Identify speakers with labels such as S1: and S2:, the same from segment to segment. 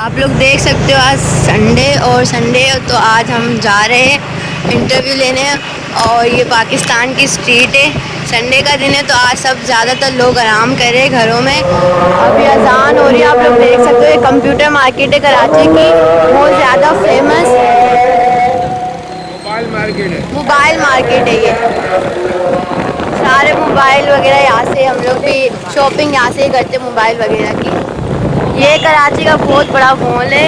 S1: आप लोग देख सकते हो आज संडे तो आज हम जा रहे हैं इंटरव्यू लेने। और ये पाकिस्तान की स्ट्रीट है, संडे का दिन है तो आज सब ज़्यादातर लोग आराम कर रहे हैं घरों में। अभी अजान हो रही है, आप लोग देख सकते हो। ये कंप्यूटर मार्केट है कराची की, बहुत ज़्यादा फेमस मोबाइल मार्केट है ये। सारे मोबाइल वगैरह यहाँ से, हम लोग भी शॉपिंग यहाँ से ही करते हैं मोबाइल वगैरह की। ये कराची का बहुत बड़ा मॉल है।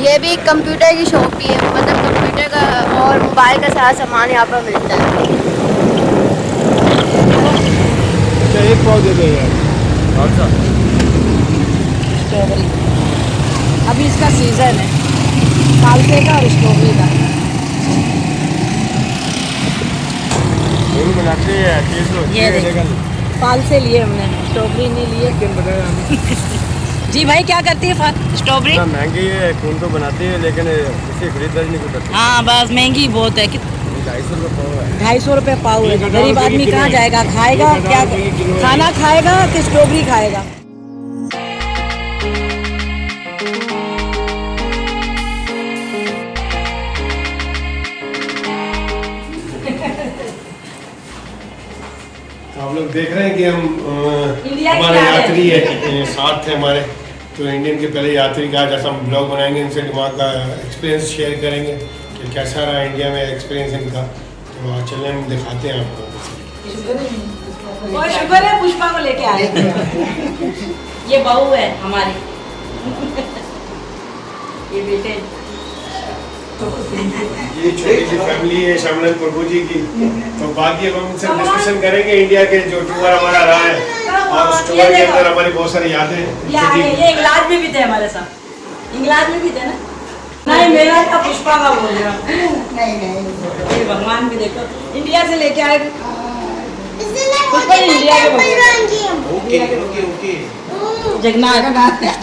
S1: ये भी कंप्यूटर की शॉप ही है, मतलब कंप्यूटर का और मोबाइल का सारा सामान यहाँ पर मिलता है।
S2: एक पाव दे दो यार। कौन सा?
S3: स्ट्रॉबेरी, अभी इसका सीज़न है, फालसे का और स्ट्रॉबेरी का।
S2: दोनों बनाते हैं,
S3: ये देखो, फालसे लिए हमने, स्ट्रॉबेरी नहीं लिए। जी भाई, क्या करती है स्ट्रॉबेरी?
S2: महंगी है, कौन तो बनाती है लेकिन इसे खरीदारी नहीं करती।
S3: हाँ बस, महंगी बहुत है।
S2: 250 रुपये पाव है।
S3: 250 रुपये पाव है। गरीब आदमी कहाँ जाएगा, खाएगा क्या? खाना खाएगा कि स्ट्रॉबेरी खाएगा?
S2: आप लोग देख रहे हैं कि हम हमारे यात्री है साथ थे हमारे, तो इंडियन के पहले यात्री का आज हम ब्लॉग बनाएंगे, इनसे दिमाग का एक्सपीरियंस शेयर करेंगे कि कैसा रहा इंडिया में एक्सपीरियंस इनका। तो आज चलें हम दिखाते हैं आपको।
S3: बहुत शुक्र है पुष्पा को लेके आए। ये बहू है हमारी, ये बेटे।
S2: ये छोटी सी फैमिली है शामनन प्रभु जी की। तो बाकी अब हम इनसे डिस्कशन करेंगे इंडिया के जो टूर हमारा रहा है, और उस टूर के अंदर हमारी बहुत सारी यादें हैं।
S3: ये इंग्लैंड में भी थे हमारे साथ, इंग्लैंड में भी थे ना? नहीं, मेरा था पुष्पा का बोल रहा। नहीं, ये भगवान भी देखो, इंडिया से लेके आए पुष्पा, इंडिया के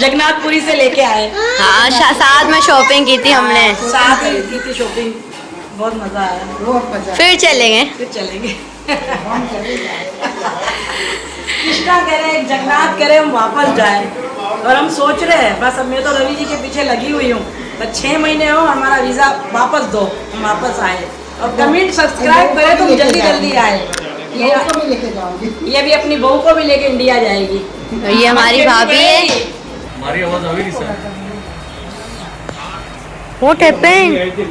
S3: जगन्नाथपुरी से लेके आए।
S1: हाँ, साथ में शॉपिंग की थी हमने,
S3: साथ ही की थी शॉपिंग, बहुत मजा आया।
S1: फिर चलेंगे।
S3: कृष्णा कह रहे, जगन्नाथ कह रहे हम वापस जाए, और हम सोच रहे हैं बस। अब मैं तो रवि जी के पीछे लगी हुई हूँ, बस 6 महीने हो, हमारा वीज़ा वापस दो, हम वापस आए। और कमेंट सब्सक्राइब करें तो जल्दी आए। ये भी अपनी बहू को भी लेके इंडिया जाएगी।
S1: ये हमारी भाभी है।
S2: हमारी आवाज आ रही है।
S1: What happened? It is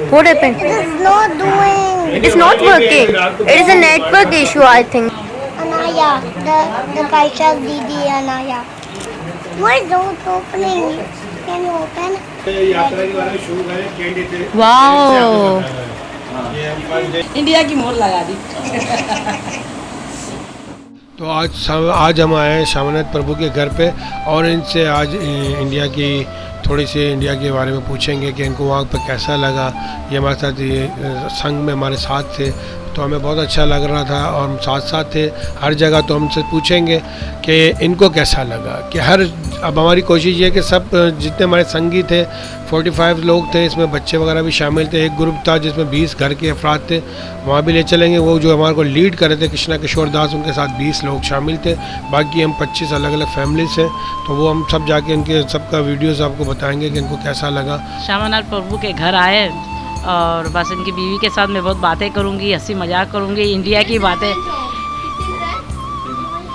S1: not doing. It is not working. It is a network issue, I think.
S4: Anaya, the Kaisha's Didi Anaya. Why is not opening? Can you open?
S2: यात्रा के बारे में शुरू करें, कैंडिडेट।
S1: Wow.
S3: इंडिया की मोहर लगा दी।
S2: तो आज हम आए हैं शामनाथ प्रभु के घर पे, और इनसे आज इंडिया की थोड़ी सी इंडिया के बारे में पूछेंगे कि इनको वहाँ पर कैसा लगा। ये हमारे साथ ये संघ में हमारे साथ थे, तो हमें बहुत अच्छा लग रहा था, और हम साथ थे हर जगह। तो हमसे पूछेंगे कि इनको कैसा लगा, कि अब हमारी कोशिश ये है कि सब जितने हमारे संगी थे, 45 लोग थे, इसमें बच्चे वगैरह भी शामिल थे। एक ग्रुप था जिसमें 20 घर के अफराद थे, वहाँ भी ले चलेंगे। वो जो हमारे को लीड कर रहे थे कृष्णा किशोर दास, उनके साथ 20 लोग शामिल थे। बाकी हम 25 अलग अलग फैमिलीज हैं, तो वो हम सब जाके इनके सबका वीडियोज़ आपको बताएंगे कि इनको कैसा लगा।
S5: शामनाथ प्रभु के घर आए, और बस इनकी बीवी के साथ मैं बहुत बातें करूंगी, हंसी मजाक करूंगी, इंडिया की बातें।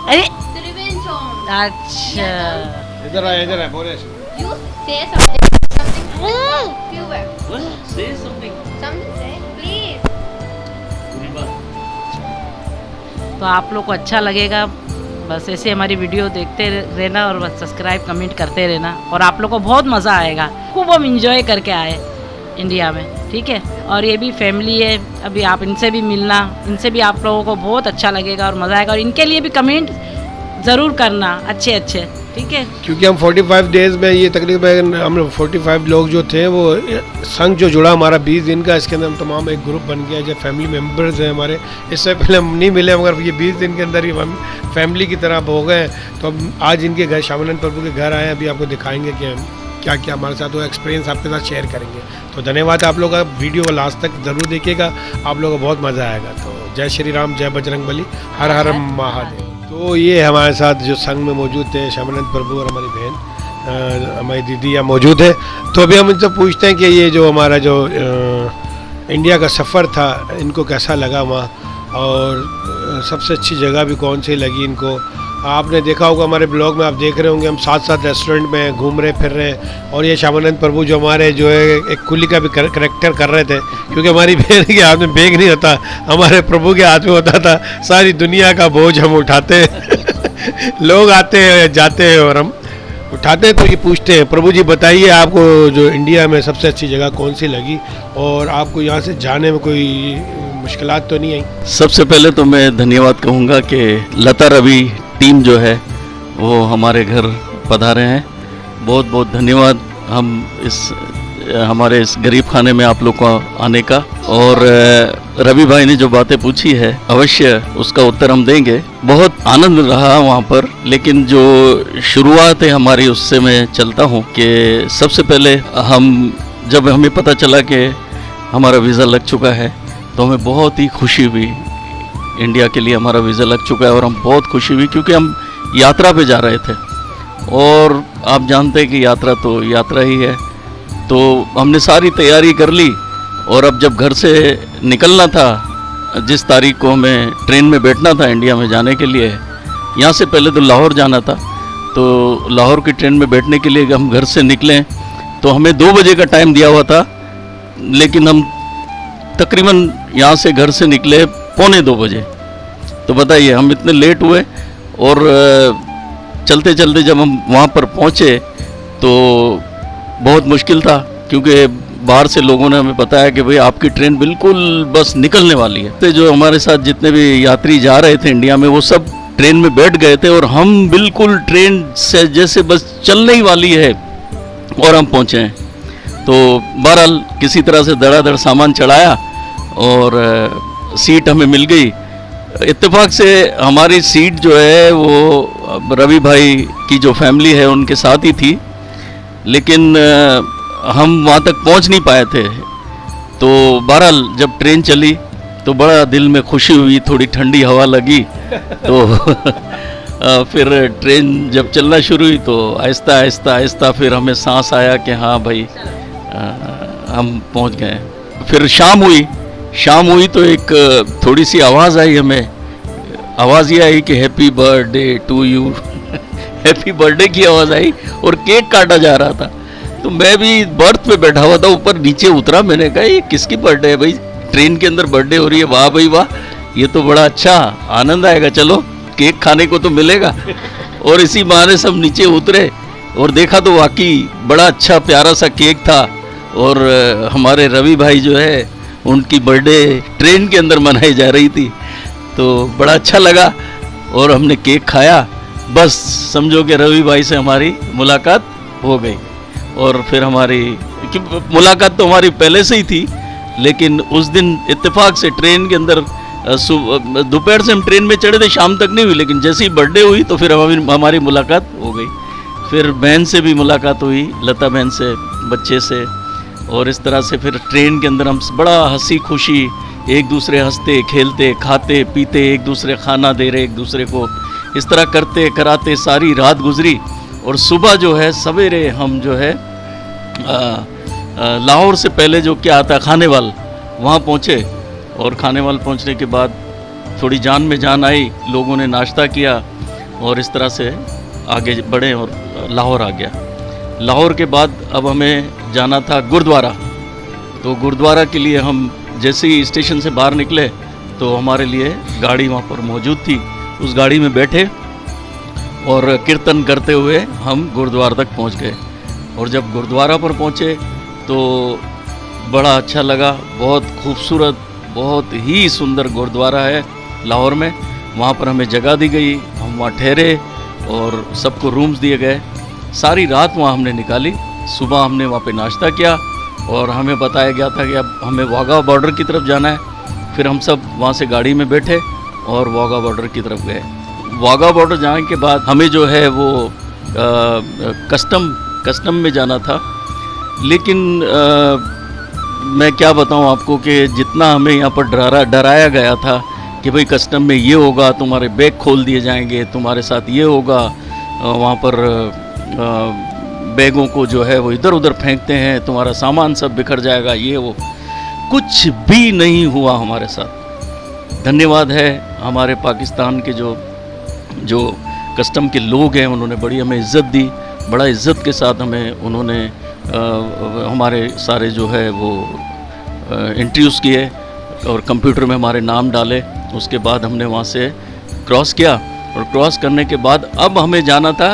S5: अरे अच्छा,
S2: इधर आए बोले।
S5: तो आप लोग को अच्छा लगेगा, बस ऐसे हमारी वीडियो देखते रहना, और बस सब्सक्राइब कमेंट करते रहना, और आप लोग को बहुत मज़ा आएगा। खूब हम इंजॉय करके आए इंडिया में, ठीक है। और ये भी फैमिली है, अभी आप इनसे भी मिलना, इनसे भी आप लोगों को बहुत अच्छा लगेगा और मज़ा आएगा। और इनके लिए भी कमेंट ज़रूर करना अच्छे, ठीक है।
S2: क्योंकि हम 45 डेज़ में ये तकरीबन हम 45 लोग जो थे, वो संघ जो जुड़ा हमारा 20 दिन का, इसके अंदर हम तमाम एक ग्रुप बन गया, जो फैमिली मेम्बर्स हैं हमारे। इससे पहले हम नहीं मिले, मगर ये 20 दिन के अंदर ही हम फैमिली की तरह हो गए। तो हम आज इनके घर, शामनाथ प्रभु के घर आए। अभी आपको दिखाएंगे कि हम क्या क्या हमारे साथ वो एक्सपीरियंस आपके साथ शेयर करेंगे। तो धन्यवाद आप लोग का, वीडियो को लास्ट तक ज़रूर देखिएगा, आप लोगों को बहुत मज़ा आएगा। तो जय श्री राम, जय बजरंगबली, हर हर महादेव। तो ये हमारे साथ जो संघ में मौजूद थे शामनाथ प्रभु और हमारी बहन, हमारी दीदी यहाँ मौजूद है। तो अभी हम इनसे पूछते हैं कि ये जो हमारा जो इंडिया का सफ़र था इनको कैसा लगा वहाँ, और सबसे अच्छी जगह भी कौन सी लगी इनको। आपने देखा होगा हमारे ब्लॉग में, आप देख रहे होंगे हम साथ साथ रेस्टोरेंट में घूम रहे फिर रहे हैं। और ये श्यामानंद प्रभु जो हमारे जो है एक कुली का भी करेक्टर कर रहे थे, क्योंकि हमारी बहन के हाथ में बैग नहीं होता, हमारे प्रभु के हाथ में होता था। सारी दुनिया का बोझ हम उठाते हैं लोग आते हैं जाते हैं और हम उठाते हैं। तो ये पूछते हैं, प्रभु जी बताइए आपको जो इंडिया में सबसे अच्छी जगह कौन सी लगी, और आपको यहाँ से जाने में कोई मुश्किलात तो नहीं आई?
S6: सबसे पहले तो मैं धन्यवाद कहूँगा कि लता रवि टीम जो है वो हमारे घर पधारे हैं। बहुत बहुत धन्यवाद हम हमारे इस गरीब खाने में आप लोग को आने का। और रवि भाई ने जो बातें पूछी है अवश्य उसका उत्तर हम देंगे। बहुत आनंद रहा वहाँ पर, लेकिन जो शुरुआत है हमारी उससे मैं चलता हूँ कि सबसे पहले जब हमें पता चला कि हमारा वीज़ा लग चुका है तो हमें बहुत ही खुशी हुई। इंडिया के लिए हमारा वीज़ा लग चुका है और हम बहुत खुशी हुई, क्योंकि हम यात्रा पे जा रहे थे और आप जानते हैं कि यात्रा तो यात्रा ही है। तो हमने सारी तैयारी कर ली, और अब जब घर से निकलना था, जिस तारीख को हमें ट्रेन में बैठना था इंडिया में जाने के लिए, यहाँ से पहले तो लाहौर जाना था, तो लाहौर की ट्रेन में बैठने के लिए हम घर से निकलें तो हमें 2 बजे का टाइम दिया हुआ था, लेकिन हम तकरीबन यहाँ से घर से निकले 1:45 बजे। तो बताइए हम इतने लेट हुए, और चलते चलते जब हम वहाँ पर पहुँचे तो बहुत मुश्किल था, क्योंकि बाहर से लोगों ने हमें बताया कि भाई आपकी ट्रेन बिल्कुल बस निकलने वाली है। तो जो हमारे साथ जितने भी यात्री जा रहे थे इंडिया में वो सब ट्रेन में बैठ गए थे, और हम बिल्कुल ट्रेन से जैसे बस चलने ही वाली है और हम पहुँचे हैं। तो बहरहाल किसी तरह से धड़ाधड़ सामान चढ़ाया और सीट हमें मिल गई। इत्तेफाक से हमारी सीट जो है वो रवि भाई की जो फैमिली है उनके साथ ही थी, लेकिन हम वहाँ तक पहुँच नहीं पाए थे। तो बहरहाल जब ट्रेन चली तो बड़ा दिल में खुशी हुई, थोड़ी ठंडी हवा लगी तो फिर ट्रेन जब चलना शुरू हुई तो आहिस्ता आहिस्ता आहिस्ता फिर हमें सांस आया कि हाँ भाई हम पहुँच गए। फिर शाम हुई तो एक थोड़ी सी आवाज़ आई हमें, आवाज़ ये आई कि happy birthday to you happy birthday की आवाज़ आई, और केक काटा जा रहा था। तो मैं भी बर्थ पे बैठा हुआ था, ऊपर नीचे उतरा, मैंने कहा ये किसकी बर्थडे है भाई, ट्रेन के अंदर बर्थडे हो रही है, वाह भाई वाह, ये तो बड़ा अच्छा आनंद आएगा, चलो केक खाने को तो मिलेगा। और इसी बहाने सब नीचे उतरे और देखा तो वाकई बड़ा अच्छा प्यारा सा केक था, और हमारे रवि भाई जो है उनकी बर्थडे ट्रेन के अंदर मनाई जा रही थी, तो बड़ा अच्छा लगा और हमने केक खाया। बस समझो कि रवि भाई से हमारी मुलाकात हो गई। और फिर मुलाकात तो हमारी पहले से ही थी, लेकिन उस दिन इत्तेफाक से ट्रेन के अंदर दोपहर से हम ट्रेन में चढ़े थे, शाम तक नहीं हुई, लेकिन जैसे ही बर्थडे हुई तो फिर हमारी मुलाकात हो गई। फिर बहन से भी मुलाकात हुई, लता बहन से, बच्चे से, और इस तरह से फिर ट्रेन के अंदर हम बड़ा हंसी खुशी एक दूसरे हंसते खेलते खाते पीते, एक दूसरे खाना दे रहे एक दूसरे को, इस तरह करते कराते सारी रात गुजरी। और सुबह जो है सवेरे हम जो है लाहौर से पहले जो क्या आता है खानेवाल, वहाँ पहुँचे, और खानेवाल पहुँचने के बाद थोड़ी जान में जान आई, लोगों ने नाश्ता किया और इस तरह से आगे बढ़े और लाहौर आ गया। लाहौर के बाद अब हमें जाना था गुरुद्वारा। तो गुरुद्वारा के लिए हम जैसे ही स्टेशन से बाहर निकले तो हमारे लिए गाड़ी वहाँ पर मौजूद थी, उस गाड़ी में बैठे और कीर्तन करते हुए हम गुरुद्वारा तक पहुँच गए। और जब गुरुद्वारा पर पहुँचे तो बड़ा अच्छा लगा, बहुत खूबसूरत, बहुत ही सुंदर गुरुद्वारा है लाहौर में। वहाँ पर हमें जगह दी गई, हम वहाँ ठहरे और सबको रूम्स दिए गए। सारी रात वहाँ हमने निकाली। सुबह हमने वहाँ पे नाश्ता किया और हमें बताया गया था कि अब हमें वाघा बॉर्डर की तरफ जाना है। फिर हम सब वहाँ से गाड़ी में बैठे और वाघा बॉर्डर की तरफ गए। वाघा बॉर्डर जाने के बाद हमें जो है वो कस्टम में जाना था, लेकिन मैं क्या बताऊँ आपको कि जितना हमें यहाँ पर डराया गया था कि भाई कस्टम में ये होगा, तुम्हारे बैग खोल दिए जाएंगे, तुम्हारे साथ ये होगा, वहाँ पर बैगों को जो है वो इधर उधर फेंकते हैं, तुम्हारा सामान सब बिखर जाएगा, ये वो, कुछ भी नहीं हुआ हमारे साथ। धन्यवाद है हमारे पाकिस्तान के जो कस्टम के लोग हैं, उन्होंने बड़ी हमें इज़्ज़त दी, बड़ा इज़्ज़त के साथ हमें उन्होंने हमारे सारे जो है वो इंट्रोड्यूस किए और कंप्यूटर में हमारे नाम डाले। उसके बाद हमने वहाँ से क्रॉस किया और क्रॉस करने के बाद अब हमें जाना था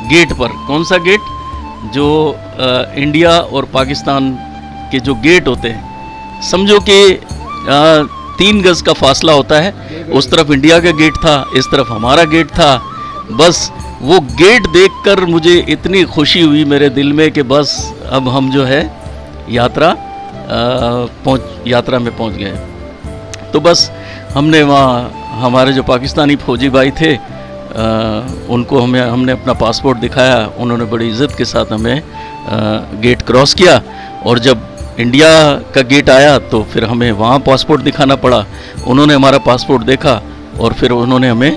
S6: गेट पर। कौन सा गेट? जो इंडिया और पाकिस्तान के जो गेट होते हैं, समझो कि 3 गज़ का फासला होता है, उस तरफ इंडिया का गेट था, इस तरफ हमारा गेट था। बस वो गेट देखकर मुझे इतनी खुशी हुई मेरे दिल में कि बस अब हम जो है यात्रा में पहुंच गए। तो बस हमने वहाँ हमारे जो पाकिस्तानी फौजी भाई थे उनको हमने अपना पासपोर्ट दिखाया, उन्होंने बड़ी इज़्ज़त के साथ हमें गेट क्रॉस किया। और जब इंडिया का गेट आया तो फिर हमें वहाँ पासपोर्ट दिखाना पड़ा। उन्होंने हमारा पासपोर्ट देखा और फिर उन्होंने हमें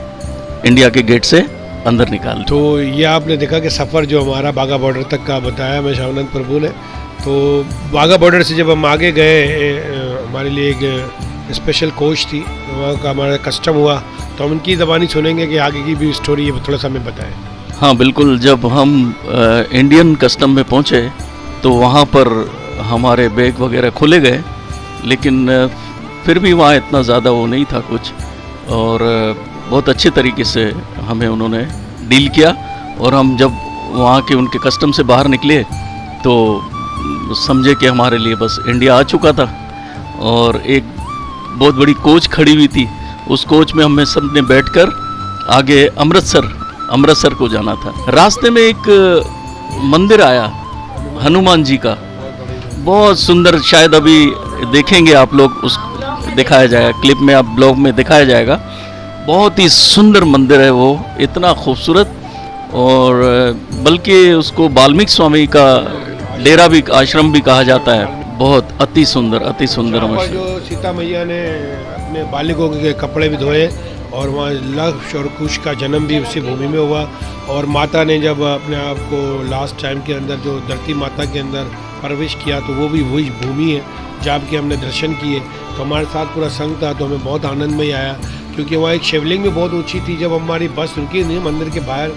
S6: इंडिया के गेट से अंदर निकाल।
S2: तो ये आपने देखा कि सफ़र जो हमारा बाघा बॉर्डर तक का बताया हमें शावनंद प्रभु ने। तो बाघा बॉर्डर से जब हम आगे गए, हमारे लिए एक स्पेशल कोच थी, वहाँ का हमारा कस्टम हुआ, तो हम उनकी ज़बानी सुनेंगे कि आगे की भी स्टोरी है, थोड़ा सा हमें बताएं।
S6: हाँ बिल्कुल, जब हम इंडियन कस्टम में पहुँचे तो वहाँ पर हमारे बैग वगैरह खुले गए, लेकिन फिर भी वहाँ इतना ज़्यादा वो नहीं था कुछ, और बहुत अच्छे तरीके से हमें उन्होंने डील किया। और हम जब वहाँ के उनके कस्टम से बाहर निकले तो समझे कि हमारे लिए बस इंडिया आ चुका था। और एक बहुत बड़ी कोच खड़ी हुई थी, उस कोच में हमें सब ने बैठकर आगे अमृतसर को जाना था। रास्ते में एक मंदिर आया हनुमान जी का, बहुत सुंदर, शायद अभी देखेंगे आप लोग, उस दिखाया जाएगा क्लिप में, आप ब्लॉग में दिखाया जाएगा। बहुत ही सुंदर मंदिर है वो, इतना खूबसूरत, और बल्कि उसको वाल्मीकि स्वामी का डेरा भी, आश्रम भी कहा जाता है। बहुत अति सुंदर
S2: जो सीता मैया ने अपने बालिकों के कपड़े भी धोए और वहाँ लक्ष्य और कुश का जन्म भी उसी भूमि में हुआ। और माता ने जब अपने आप को लास्ट टाइम के अंदर जो धरती माता के अंदर प्रवेश किया तो वो भी वही भूमि है जहाँ के हमने दर्शन किए। तो हमारे साथ पूरा संघ था, तो हमें बहुत आनंद में आया, क्योंकि वहाँ एक शिवलिंग भी बहुत ऊंची थी। जब हमारी बस रुकी नहीं मंदिर के बाहर,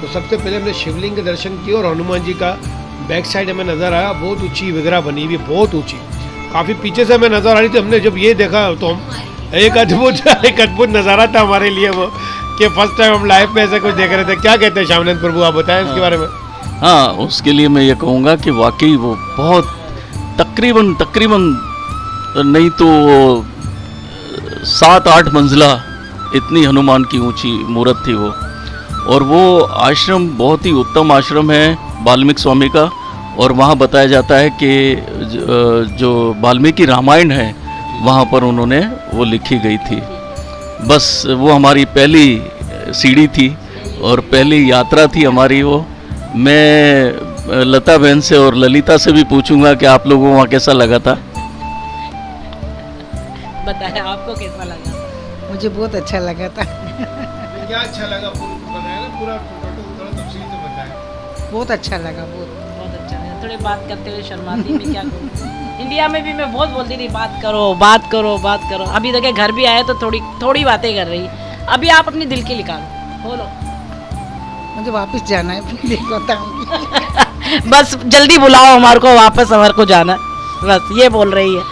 S2: तो सबसे पहले हमने शिवलिंग के दर्शन किए और हनुमान जी का बैक साइड हमें नज़र आया, बहुत ऊंची विग्रह बनी हुई, बहुत ऊंची, काफ़ी पीछे से हमें नज़र आ रही थी। हमने जब ये देखा तो हम एक अद्भुत नज़ारा था हमारे लिए वो, कि फर्स्ट टाइम हम लाइफ में ऐसा कुछ देख रहे थे। क्या कहते हैं शावनंद प्रभु, आप बताएं इसके बारे में।
S6: हाँ, उसके लिए मैं ये कहूँगा कि वाकई वो बहुत तकरीबन नहीं तो 7-8 मंजिला इतनी हनुमान की ऊंची मूर्त थी वो। और वो आश्रम बहुत ही उत्तम आश्रम है वाल्मीकि स्वामी का, और वहाँ बताया जाता है कि जो वाल्मीकि रामायण है वहाँ पर उन्होंने वो लिखी गई थी। बस वो हमारी पहली सीढ़ी थी और पहली यात्रा थी हमारी वो। मैं लता बहन से और ललिता से भी पूछूंगा कि आप लोगों को वहाँ कैसा लगा था।
S5: बताया आपको कैसा लगा?
S7: मुझे बहुत अच्छा लगा था।
S2: क्या अच्छा लगा पूरा तफसील से बताएं।
S7: बहुत अच्छा लगा,
S5: बहुत अच्छा लगा। थोड़ी बात करते हुए शर्माती मैं क्या करूँ। इंडिया में भी मैं बहुत बोलती थी बात करो। अभी देखिए घर भी आए तो थोड़ी बातें कर रही। अभी आप अपनी दिल की निकालो, बोलो।
S7: मुझे वापस जाना है, फिर बताऊंगी।
S5: बस जल्दी बुलाओ हमारे को वापस, हमारे को जाना है, बस ये बोल रही है।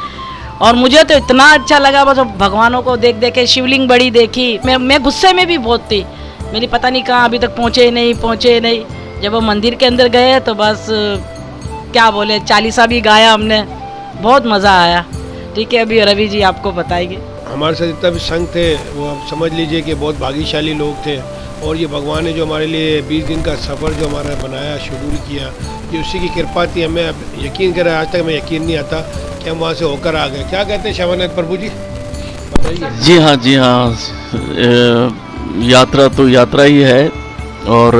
S5: और मुझे तो इतना अच्छा लगा, बस भगवानों को देख के, शिवलिंग बड़ी देखी। मैं गुस्से में भी बहुत थी, मेरी पता नहीं कहाँ अभी तक पहुँचे नहीं। जब वो मंदिर के अंदर गए तो बस क्या बोले, चालीसा भी गाया हमने, बहुत मज़ा आया। ठीक है, अभी रवि जी आपको बताएंगे।
S2: हमारे साथ जितना भी संघ थे वो आप समझ लीजिए कि बहुत भाग्यशाली लोग थे। और ये भगवान ने जो हमारे लिए 20 दिन का सफ़र जो हमारा बनाया, शेड्यूल किया, ये उसी की कृपा थी। हमें यकीन करें, आज तक हमें यकीन नहीं आता कि हम वहाँ से होकर आ गए। क्या कहते हैं शावनंद प्रभु जी, बताइए।
S6: जी हाँ, यात्रा तो यात्रा ही है। और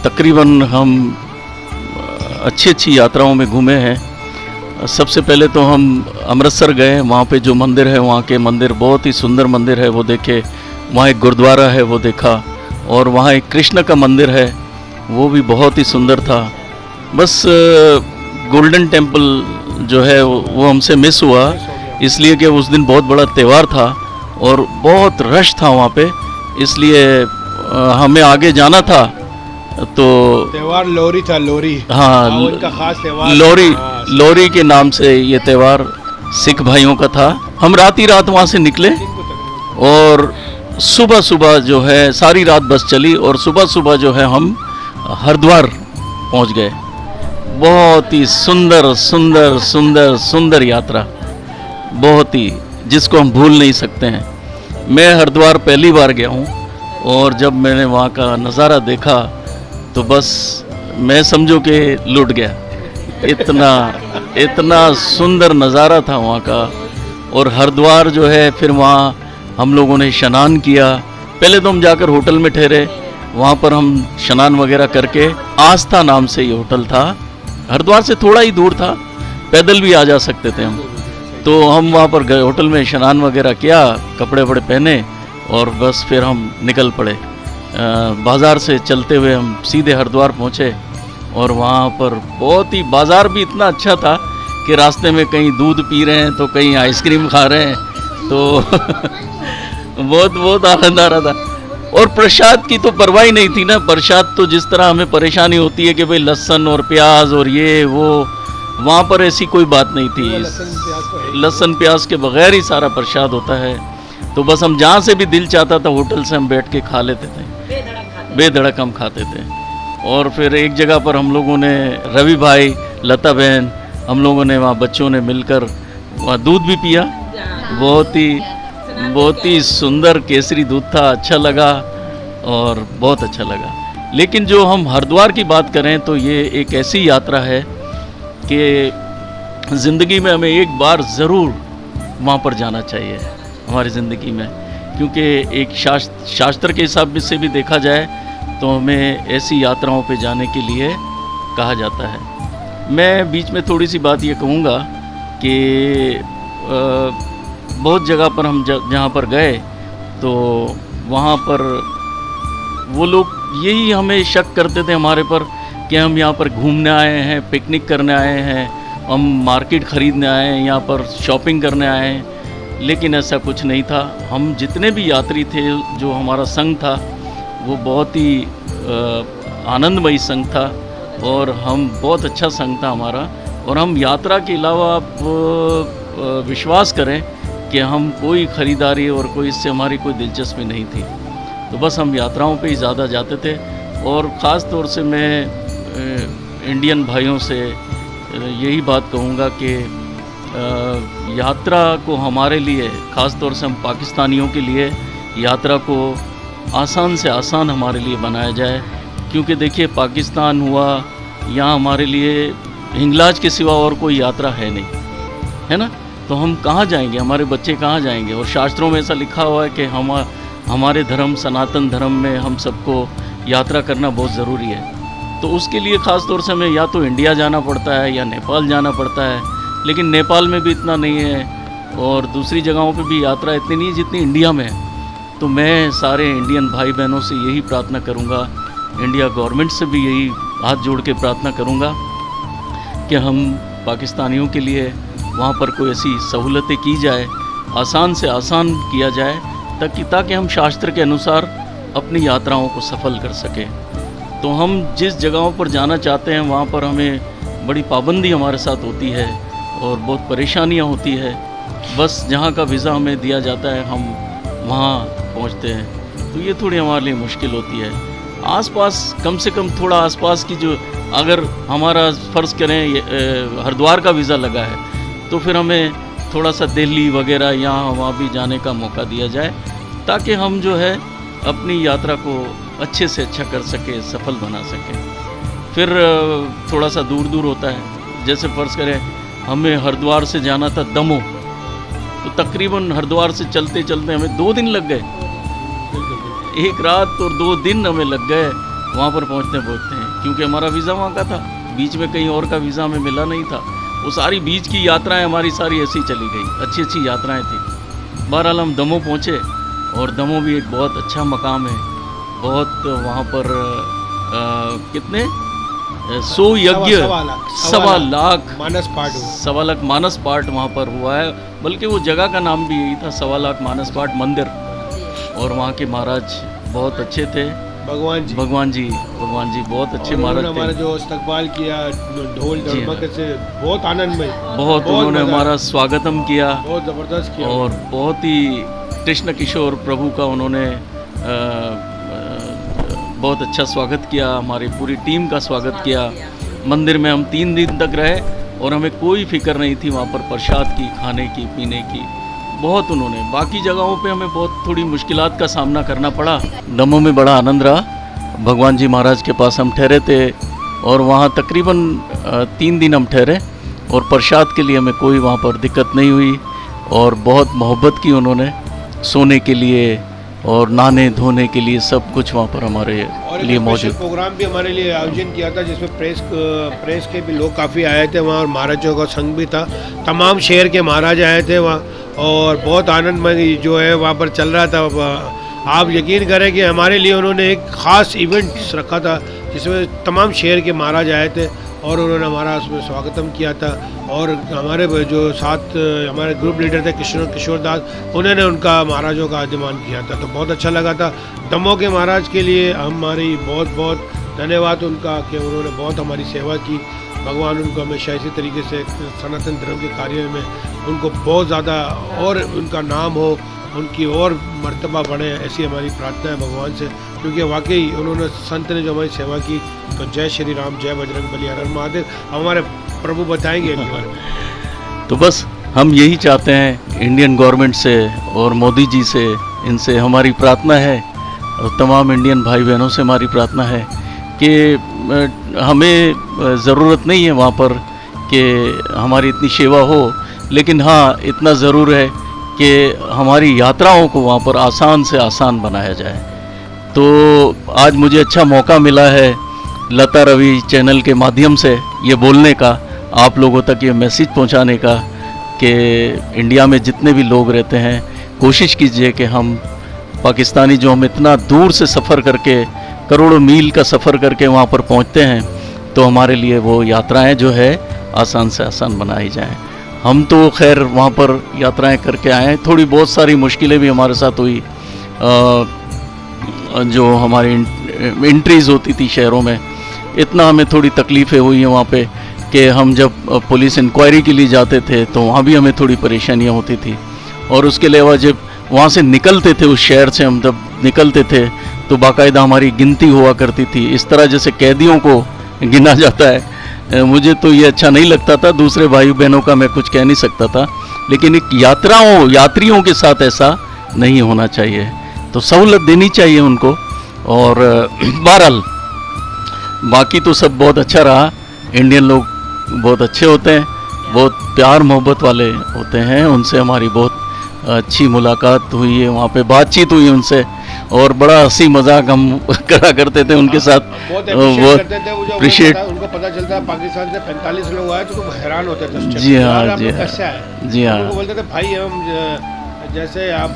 S6: तकरीबन हम अच्छी यात्राओं में घूमे हैं। सबसे पहले तो हम अमृतसर गए, वहाँ पे जो मंदिर है, वहाँ के मंदिर बहुत ही सुंदर मंदिर है, वो देखे। वहाँ एक गुरुद्वारा है, वो देखा। और वहाँ एक कृष्ण का मंदिर है, वो भी बहुत ही सुंदर था। बस गोल्डन टेम्पल जो है वो हमसे मिस हुआ, इसलिए कि उस दिन बहुत बड़ा त्यौहार था और बहुत रश था वहाँ पे, इसलिए हमें आगे जाना था। तो
S2: त्यौहार लोरी था, लोरी।
S6: हाँ,
S2: उनका खास त्यौहार
S6: लोरी,
S2: हाँ,
S6: लोरी के नाम से ये त्यौहार सिख भाइयों का था। हम रात ही रात वहाँ से निकले और सुबह सुबह जो है सारी रात बस चली और सुबह सुबह जो है हम हरिद्वार पहुँच गए। बहुत ही सुंदर सुंदर सुंदर सुंदर यात्रा, बहुत ही, जिसको हम भूल नहीं सकते हैं। मैं हरिद्वार पहली बार गया हूँ और जब मैंने वहाँ का नज़ारा देखा तो बस मैं समझो कि लुट गया। इतना इतना सुंदर नज़ारा था वहाँ का। और हरिद्वार जो है, फिर वहाँ हम लोगों ने स्नान किया। पहले तो हम जाकर होटल में ठहरे, वहाँ पर हम स्नान वगैरह करके, आस्था नाम से ये होटल था, हरिद्वार से थोड़ा ही दूर था, पैदल भी आ जा सकते थे हम। तो हम वहाँ पर गए, होटल में स्नान वगैरह किया, कपड़े वपड़े पहने और बस फिर हम निकल पड़े। बाज़ार से चलते हुए हम सीधे हरिद्वार पहुँचे और वहाँ पर बहुत ही, बाज़ार भी इतना अच्छा था कि रास्ते में कहीं दूध पी रहे हैं तो कहीं आइसक्रीम खा रहे हैं, तो बहुत बहुत आनंद आ रहा था। और प्रसाद की तो परवाह ही नहीं थी ना। प्रसाद तो जिस तरह हमें परेशानी होती है कि भाई लहसुन और प्याज और ये वो, वहाँ पर ऐसी कोई बात नहीं थी। लहसुन प्याज के बगैर ही सारा प्रसाद होता है। तो बस हम जहाँ से भी दिल चाहता था होटल से हम बैठ के खा लेते थे, बेधड़क हम खाते थे। और फिर एक जगह पर हम लोगों ने, रवि भाई, लता बहन, हम लोगों ने वहाँ बच्चों ने मिलकर वहाँ दूध भी पिया। बहुत ही सुंदर केसरी दूध था, अच्छा लगा और बहुत अच्छा लगा। लेकिन जो हम हरिद्वार की बात करें तो ये एक ऐसी यात्रा है कि ज़िंदगी में हमें एक बार ज़रूर वहाँ पर जाना चाहिए हमारी ज़िंदगी में, क्योंकि एक शास्त्र के हिसाब से भी देखा जाए तो हमें ऐसी यात्राओं पे जाने के लिए कहा जाता है। मैं बीच में थोड़ी सी बात ये कहूँगा कि बहुत जगह पर हम जहाँ पर गए तो वहाँ पर वो लोग यही हमें शक करते थे हमारे पर कि हम यहाँ पर घूमने आए हैं, पिकनिक करने आए हैं, हम मार्केट ख़रीदने आए हैं, यहाँ पर शॉपिंग करने आए हैं। लेकिन ऐसा कुछ नहीं था। हम जितने भी यात्री थे, जो हमारा संघ था, वो बहुत ही आनंदमयी संघ था और हम बहुत अच्छा संघ था हमारा। और हम यात्रा के अलावा आप विश्वास करें कि हम कोई ख़रीदारी और कोई इससे हमारी कोई दिलचस्पी नहीं थी। तो बस हम यात्राओं पे ही ज़्यादा जाते थे। और ख़ास तौर से मैं इंडियन भाइयों से यही बात कहूँगा कि यात्रा को हमारे लिए, ख़ास तौर से हम पाकिस्तानियों के लिए, यात्रा को आसान से आसान हमारे लिए बनाया जाए। क्योंकि देखिए, पाकिस्तान हुआ, यहाँ हमारे लिए हिंगलाज के सिवा और कोई यात्रा है नहीं, है ना। तो हम कहाँ जाएंगे, हमारे बच्चे कहाँ जाएंगे। और शास्त्रों में ऐसा लिखा हुआ है कि हमारे धर्म, सनातन धर्म में हम सबको यात्रा करना बहुत ज़रूरी है। तो उसके लिए ख़ास तौर से हमें या तो इंडिया जाना पड़ता है या नेपाल जाना पड़ता है। लेकिन नेपाल में भी इतना नहीं है और दूसरी जगहों पे भी यात्रा इतनी नहीं जितनी इंडिया में है। तो मैं सारे इंडियन भाई बहनों से यही प्रार्थना करूँगा, इंडिया गवर्नमेंट से भी यही हाथ जोड़ के प्रार्थना करूँगा कि हम पाकिस्तानियों के लिए वहाँ पर कोई ऐसी सहूलतें की जाए, आसान से आसान किया जाए, ताकि हम शास्त्र के अनुसार अपनी यात्राओं को सफल कर सकें। तो हम जिस जगहों पर जाना चाहते हैं वहाँ पर हमें बड़ी पाबंदी हमारे साथ होती है और बहुत परेशानियाँ होती है। बस जहाँ का वीज़ा हमें दिया जाता है हम वहाँ पहुँचते हैं। तो ये थोड़ी हमारे लिए मुश्किल होती है। आसपास, कम से कम थोड़ा आसपास की जो, अगर हमारा फ़र्ज़ करें हरिद्वार का वीज़ा लगा है तो फिर हमें थोड़ा सा दिल्ली वगैरह यहाँ वहाँ भी जाने का मौका दिया जाए, ताकि हम जो है अपनी यात्रा को अच्छे से अच्छा कर सके, सफल बना सकें। फिर थोड़ा सा दूर दूर होता है, जैसे फ़र्ज़ करें हमें हरिद्वार से जाना था दमोह, तो तकरीबन हरिद्वार से चलते चलते हमें 2 दिन लग गए। एक रात और 2 दिन हमें लग गए वहाँ पर पहुँचते हैं, क्योंकि हमारा वीज़ा वहाँ का था। बीच में कहीं और का वीज़ा हमें मिला नहीं था। वो सारी बीच की यात्राएं हमारी सारी ऐसी चली गई, अच्छी अच्छी यात्राएं थी। बहरहाल हम दमोह पहुँचे और दमोह भी एक बहुत अच्छा मकाम है। बहुत वहाँ पर कितने सो यज्ञ
S2: सवा लाख मानस पाठ हुआ।
S6: 1.25 लाख मानस पाठ वहाँ पर हुआ है, बल्कि वो जगह का नाम भी यही था, 1.25 लाख मानस पाठ मंदिर। और वहाँ के महाराज बहुत अच्छे थे, भगवान जी बहुत अच्छे महाराज थे।
S2: हमारा जो इस्तकबाल किया ढोल ढमक से बहुत आनंदमय,
S6: बहुत उन्होंने हमारा स्वागतम किया,
S2: बहुत ज़बरदस्त किया।
S6: और बहुत ही कृष्ण किशोर प्रभु का उन्होंने बहुत अच्छा स्वागत किया, हमारी पूरी टीम का स्वागत किया। मंदिर में हम 3 दिन तक रहे और हमें कोई फिक्र नहीं थी वहाँ पर प्रसाद की, खाने की, पीने की। बहुत उन्होंने, बाकी जगहों पे हमें बहुत थोड़ी मुश्किलात का सामना करना पड़ा। दमोह में बड़ा आनंद रहा। भगवान जी महाराज के पास हम ठहरे थे और वहाँ तकरीबन 3 दिन हम ठहरे और प्रसाद के लिए हमें कोई वहाँ पर दिक्कत नहीं हुई। और बहुत मोहब्बत की उन्होंने, सोने के लिए और नहाने धोने के लिए सब कुछ वहाँ पर हमारे लिए मौजूद।
S2: प्रोग्राम भी हमारे लिए आयोजन किया था जिसमें प्रेस के भी लोग काफ़ी आए थे वहाँ, और महाराजों का संघ भी था। तमाम शहर के महाराज आए थे वहाँ और बहुत आनंदमय जो है वहाँ पर चल रहा था। आप यकीन करें कि हमारे लिए उन्होंने एक ख़ास इवेंट रखा था जिसमें तमाम शहर के महाराज आए थे और उन्होंने हमारा उसमें स्वागतम किया था। और हमारे जो साथ हमारे ग्रुप लीडर थे किशोर दास, उन्होंने उनका महाराजों का आदिमान किया था, तो बहुत अच्छा लगा था। दमोह के महाराज के लिए हमारी बहुत बहुत धन्यवाद उनका कि उन्होंने बहुत हमारी सेवा की। भगवान उनको हमेशा इसी तरीके से सनातन धर्म के कार्य में उनको बहुत ज़्यादा और उनका नाम हो, उनकी और मर्तबा बढ़े, ऐसी हमारी प्रार्थना है भगवान से। क्योंकि वाकई उन्होंने संत ने जो हमारी सेवा की, तो जय श्री राम, जय बजरंग बली, हर हर महादेव। हमारे प्रभु बताएंगे इनके बारे में।
S6: तो बस हम यही चाहते हैं इंडियन गवर्नमेंट से और मोदी जी से, इनसे हमारी प्रार्थना है और तमाम इंडियन भाई बहनों से हमारी प्रार्थना है कि हमें ज़रूरत नहीं है वहाँ पर कि हमारी इतनी सेवा हो, लेकिन हाँ इतना ज़रूर है कि हमारी यात्राओं को वहाँ पर आसान से आसान बनाया जाए। तो आज मुझे अच्छा मौका मिला है लता रवि चैनल के माध्यम से ये बोलने का, आप लोगों तक ये मैसेज पहुँचाने का कि इंडिया में जितने भी लोग रहते हैं कोशिश कीजिए कि हम पाकिस्तानी जो हम इतना दूर से सफ़र करके, करोड़ों मील का सफ़र करके वहाँ पर पहुँचते हैं, तो हमारे लिए वो यात्राएं जो है आसान से आसान बनाई जाएं। हम तो खैर वहाँ पर यात्राएं करके आए हैं, थोड़ी बहुत सारी मुश्किलें भी हमारे साथ हुई। जो हमारी एंट्रीज़ होती थी शहरों में, इतना हमें थोड़ी तकलीफ़ें हुई हैं वहाँ पे कि हम जब पुलिस इंक्वायरी के लिए जाते थे तो वहाँ भी हमें थोड़ी परेशानियाँ होती थी। और उसके अलावा जब वहाँ से निकलते थे, उस शहर से हम जब निकलते थे तो बाकायदा हमारी गिनती हुआ करती थी, इस तरह जैसे कैदियों को गिना जाता है। मुझे तो ये अच्छा नहीं लगता था, दूसरे भाई बहनों का मैं कुछ कह नहीं सकता था, लेकिन एक यात्रियों के साथ ऐसा नहीं होना चाहिए, तो सहूलत देनी चाहिए उनको। और बहरहाल बाकी तो सब बहुत अच्छा रहा। इंडियन लोग बहुत अच्छे होते हैं, बहुत प्यार मोहब्बत वाले होते हैं, उनसे हमारी बहुत अच्छी मुलाकात हुई है, वहाँ पे बातचीत हुई उनसे और बड़ा हंसी मजाक हम करा करते थे उनके साथ।
S2: बहुत
S6: अप्रिशिएट,
S2: उनको पता चलता है पाकिस्तान से 45 लोग आए तो हैरान होते थे।
S6: जी हाँ, जी हाँ,
S2: बोलते थे भाई हम जैसे आप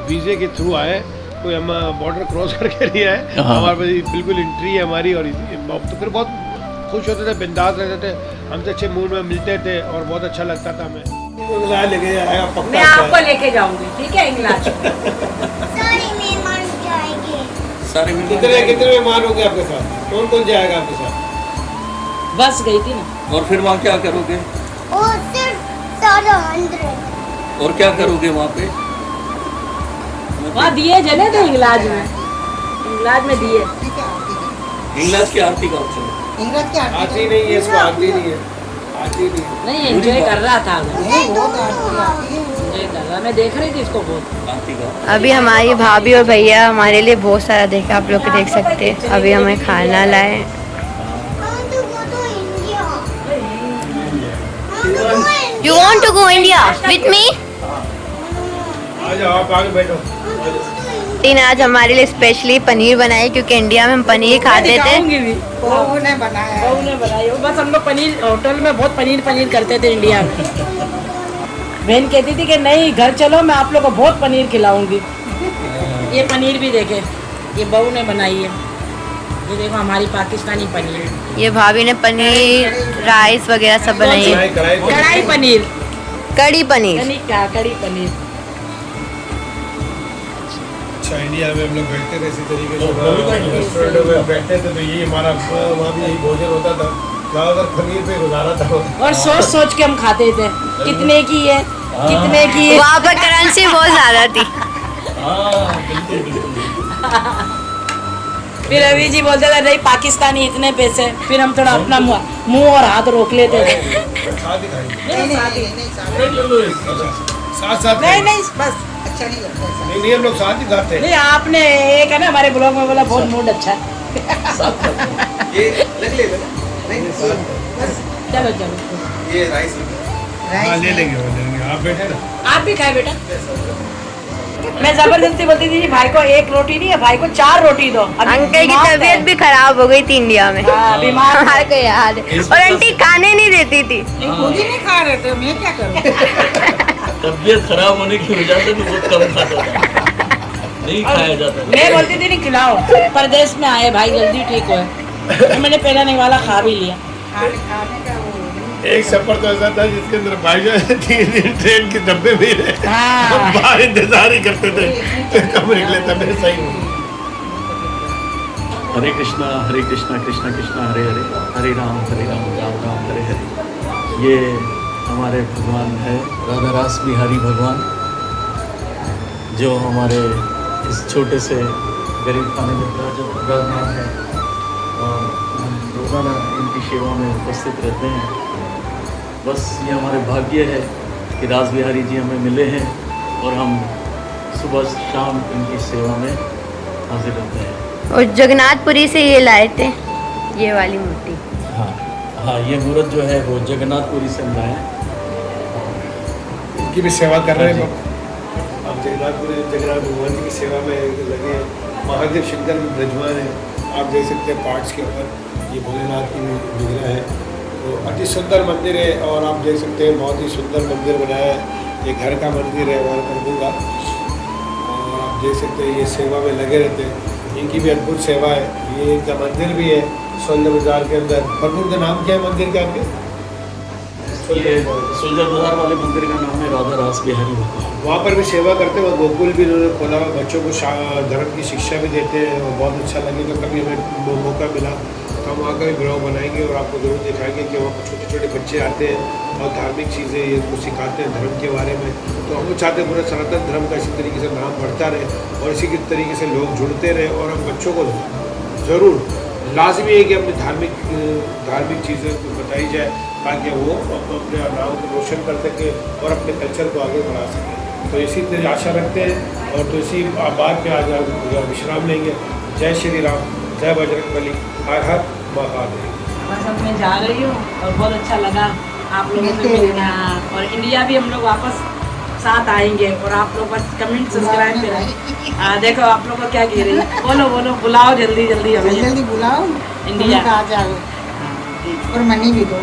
S2: वीज़े के थ्रू आए, कोई हम बॉर्डर क्रॉस करके नहीं आए, हमारे पास बिल्कुल एंट्री है हमारी। और तो फिर बहुत खुश होते थे, बिंदास रहते थे, हमसे अच्छे मूड में मिलते थे और बहुत अच्छा लगता था हमें। लेके जाएगा पक्का,
S3: मैं आपको लेके जाऊंगी, ठीक है इंग्लैंड।
S4: सारे मेहमान जाएंगे।
S2: कितने मेहमान होंगे आपके साथ? कौन कौन जाएगा आपके साथ?
S3: बस गई थी ना।
S6: और फिर वहाँ क्या करोगे?
S4: और सिर्फ 700।
S6: और क्या करोगे वहाँ पे?
S3: वहाँ दिए जले थे इंग्लैंड में दिए।
S6: इंग्लैंड की आरती का ऑप्शन
S7: इंग्रज के
S2: आती नहीं है, इसको आती नहीं है, आती नहीं है।
S3: नहीं एंजॉय कर रहा था,
S7: बहुत आती है।
S3: एंजॉय कर रहा, मैं देख रही थी इसको बहुत।
S6: आरती का
S1: अभी हमारी भाभी और भैया हमारे लिए बहुत सारा देखा, आप लोग देख सकते हैं। अभी हमें खाना लाए। You want to go India with me?
S2: आ जाओ, आप आगे बैठो।
S1: लेकिन आज हमारे लिए स्पेशली पनीर बनाई, क्योंकि इंडिया में हम पनीर खाते थे।
S7: बहू ने बनाया।
S3: बहू ने बनाई। बस हम लोग पनीर होटल में बहुत पनीर करते थे इंडिया में। बहन कहती थी कि नहीं घर चलो, मैं आप लोग को बहुत पनीर खिलाऊंगी। ये पनीर भी देखे, ये बहू ने बनाई है। ये देखो हमारी पाकिस्तानी पनीर,
S1: ये भाभी ने पनीर राइस वगैरह सब बनाई है।
S3: कढ़ाई पनीर,
S1: कड़ी पनीर।
S3: कड़ी पनीर।
S2: अच्छा, इंडिया में हम लोग बैठते थे इसी तरीके से, रेस्टोरेंटों में बैठते थे तो यही हमारा वहाँ भी यही भोजन होता था, ज़्यादातर पनीर पे गुजारा था।
S3: और सोच सोच के हम खाते थे कितने की है, कितने की है।
S1: वहाँ पर करेंसी बहुत ज्यादा थी।
S3: फिर रवि जी बोलते थे नहीं पाकिस्तानी इतने पैसे, फिर हम थोड़ा अपना मुंह और हाथ रोक लेते थे।
S2: साथ साथ
S3: नहीं नहीं बस
S7: अच्छा नहीं लगता ऐसा।
S2: नहीं, हम लोग साथ ही खाते हैं।
S3: नहीं, आपने एक है ना हमारे ब्लॉग में बोला बहुत मूड अच्छा है।
S8: ये लग ले नहीं
S3: चलो चलो
S8: ये राइस
S2: हाँ, ले लेंगे आप बैठे ना।
S3: आप भी खाए बेटा। मैं जबरदस्ती बोलती थी भाई को एक रोटी नहीं है, भाई को 4 रोटी दो। अभी
S1: अंकल की
S3: बीमार
S1: तबीयत
S3: थे।
S1: भी खराब हो गई थी इंडिया में।
S3: हाँ, बीमार थे।
S1: हमारे को याद है। और आंटी खाने नहीं देती थी।
S7: ये खुद ही नहीं खा रहे थे, मैं क्या करूँ।
S6: तबीयत खराब होने की वजह से भी बहुत कम खाता था, नहीं खाया जाता।
S3: मैं बोलती थी नहीं खिलाओ, परदेश में आए भाई जल्दी ठीक हो। मैंने पहला नहीं वाला खा भी लिया।
S7: खाने का वो
S2: एक सफर तो ऐसा था जिसके अंदर भाईजान 3 दिन ट्रेन के डब्बे में ही रहे,
S3: हाँ।
S2: बाहर इंतजार ही करते थे कब निकले तब सही।
S6: हरे कृष्णा कृष्णा कृष्णा हरे हरे, हरे राम राम राम हरे हरे। ये हमारे भगवान है राधा रास बिहारी भगवान, जो हमारे इस छोटे से गरीब खाने में विराजमान है और हम रोज़ाना इनकी सेवा में उपस्थित रहते हैं। बस ये हमारे भाग्य है कि रास बिहारी जी हमें मिले हैं और हम सुबह शाम इनकी सेवा में हाजिर रहते हैं।
S1: और जगन्नाथपुरी से ये लाए थे, ये वाली मूर्ति।
S6: हाँ हाँ, ये मूर्त जो है वो जगन्नाथपुरी से हम लाए हैं।
S2: इनकी भी सेवा कर रहे हैं आप। जगन्नाथ भगवान जी की सेवा में लगे हैं। महादेव शंकर भी ब्रजमान है, आप देख सकते हैं पार्ट्स के ऊपर ये भोलेनाथ की विग्रह है। तो अति सुंदर मंदिर है और आप देख सकते हैं बहुत ही सुंदर मंदिर बनाया है। ये घर का मंदिर है हमारे प्रभु का, और आप देख सकते हैं ये सेवा में लगे रहते हैं। इनकी भी अद्भुत सेवा है। ये इनका मंदिर भी है सोलर बाजार के अंदर। प्रभु का नाम क्या है मंदिर का आपके?
S6: ये सोल्जर बाजार वाले मंदिर का नाम है राधा रास बिहारी भगवान।
S2: वहाँ पर भी सेवा करते हैं और गोकुल भी उन्होंने खोला हुआ, बच्चों को धर्म की शिक्षा भी देते हैं और बहुत अच्छा लगे। तो कभी हमें मौका मिला तो हम वहाँ का भी ब्लॉग बनाएंगे और आपको ज़रूर दिखाएंगे कि वहाँ पर छोटे छोटे बच्चे आते हैं और धार्मिक चीज़ें ये को सिखाते हैं धर्म के बारे में। तो हम चाहते हैं पूरे सनातन धर्म का इसी तरीके से नाम बढ़ता रहे और इसी के तरीके से लोग जुड़ते रहे। और हम बच्चों को ज़रूर लाजमी है कि अपनी धार्मिक चीज़ें बताई जाए ताकि वो अपने नाम को रोशन कर सके और अपने कल्चर को आगे बढ़ा सके। तो इसी तरह आशा रखते हैं और तो इसी बात में आज विश्राम लेंगे। जय श्री राम, जय बजरंगबली, हर हर महादेव।
S3: बस अब मैं जा रही हूँ और बहुत अच्छा लगा आप लोगों से मिलना। और इंडिया भी हम लोग वापस साथ आएंगे और आप लोग बस कमेंट सब्सक्राइब करें। देखो आप लोग को क्या कह रही है, बोलो बोलो, बुलाओ जल्दी जल्दी हमें।
S7: जल्दी बुलाओ,
S3: इंडिया
S7: आ जाओ और मनी भी दो।